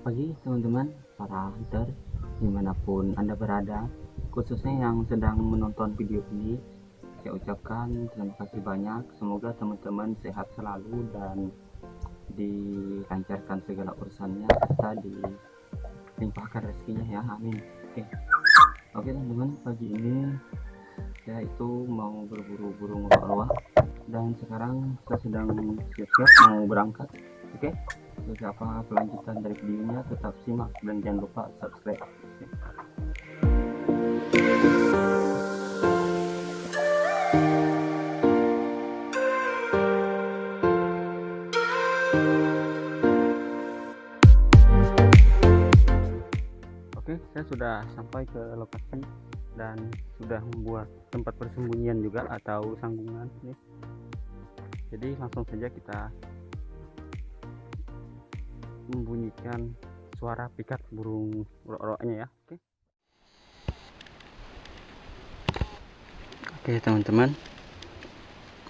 pagi teman-teman para hunter dimanapun Anda berada, khususnya yang sedang menonton video ini. Saya ucapkan terima kasih banyak. Semoga teman-teman sehat selalu dan dilancarkan segala urusannya serta dilimpahkan rezekinya ya, amin. Oke teman-teman, pagi ini saya itu mau berburu burung roa-roa dan sekarang saya sedang siap-siap mau berangkat. Oke, seperti apa kelanjutan dari videonya, tetap simak dan jangan lupa subscribe. Oke, saya sudah sampai ke lokasi dan sudah membuat tempat persembunyian juga atau sanggungan nih. Jadi langsung saja kita membunyikan suara pikat burung roak-roaknya ya. Oke teman-teman,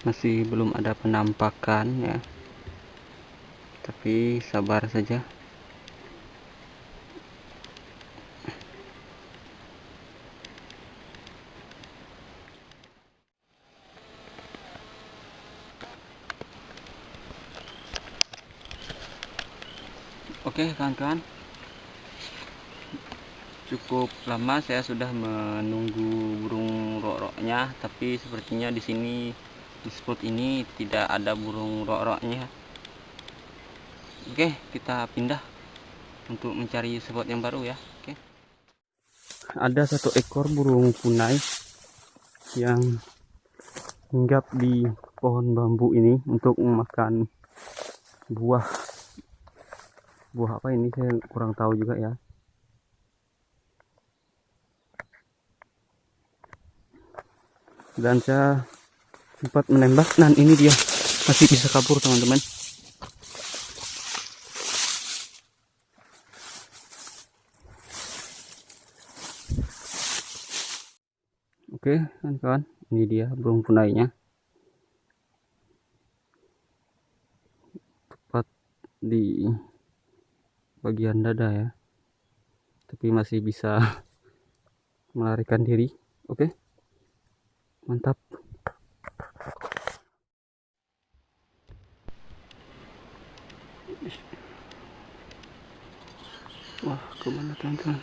masih belum ada penampakan ya, tapi sabar saja. Oke kawan-kawan, cukup lama saya sudah menunggu burung roak-roaknya, tapi sepertinya di sini di spot ini tidak ada burung roak-roaknya. Oke, kita pindah untuk mencari spot yang baru ya. Oke. Ada satu ekor burung punai yang hinggap di pohon bambu ini untuk memakan buah apa ini saya kurang tahu juga ya. Dan saya sempat menembak dan ini dia masih bisa kabur teman-teman. Oke kawan-kawan, ini dia burung punainya, tepat di bagian dada ya, tapi masih bisa melarikan diri. Oke, mantap. Wah, kemana teman-teman?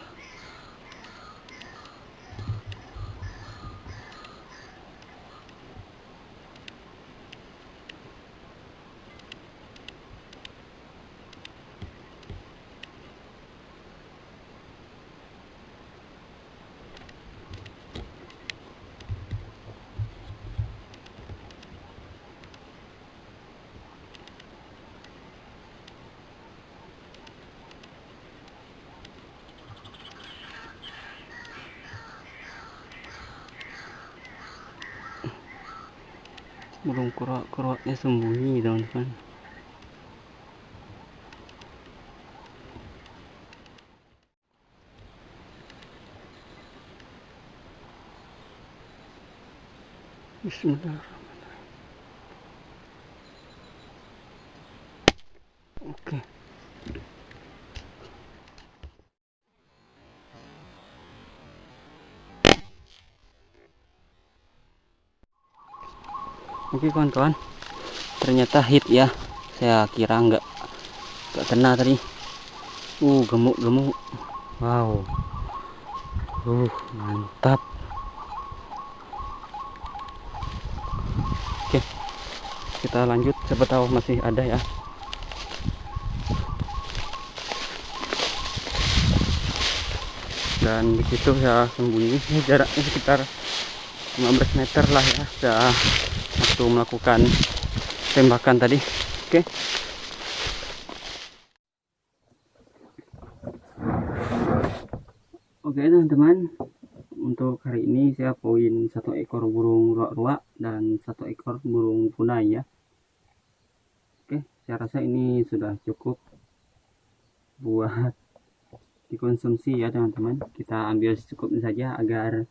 Burung keruak-keruaknya sembunyi teman-teman. Bismillahirrahmanirrahim. Oke. Oke kawan-kawan, ternyata hit ya. Saya kira nggak kena tadi. Gemuk. Wow. Mantap. Oke, kita lanjut, siapa tahu masih ada ya. Dan begitu ya sembunyi, jaraknya sekitar 15 meter lah ya, saya waktu melakukan tembakan tadi. Oke teman-teman, untuk hari ini saya poin satu ekor burung roak-roak dan satu ekor burung punai ya. Oke, saya rasa ini sudah cukup buat dikonsumsi ya teman-teman. Kita ambil secukupnya saja agar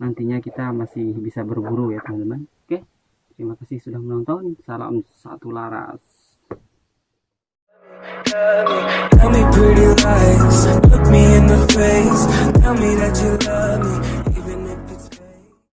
nantinya kita masih bisa berburu ya teman-teman. Oke, terima kasih sudah menonton. Salam satu laras. Tell me pretty lies, look me in the face, tell me that you love me.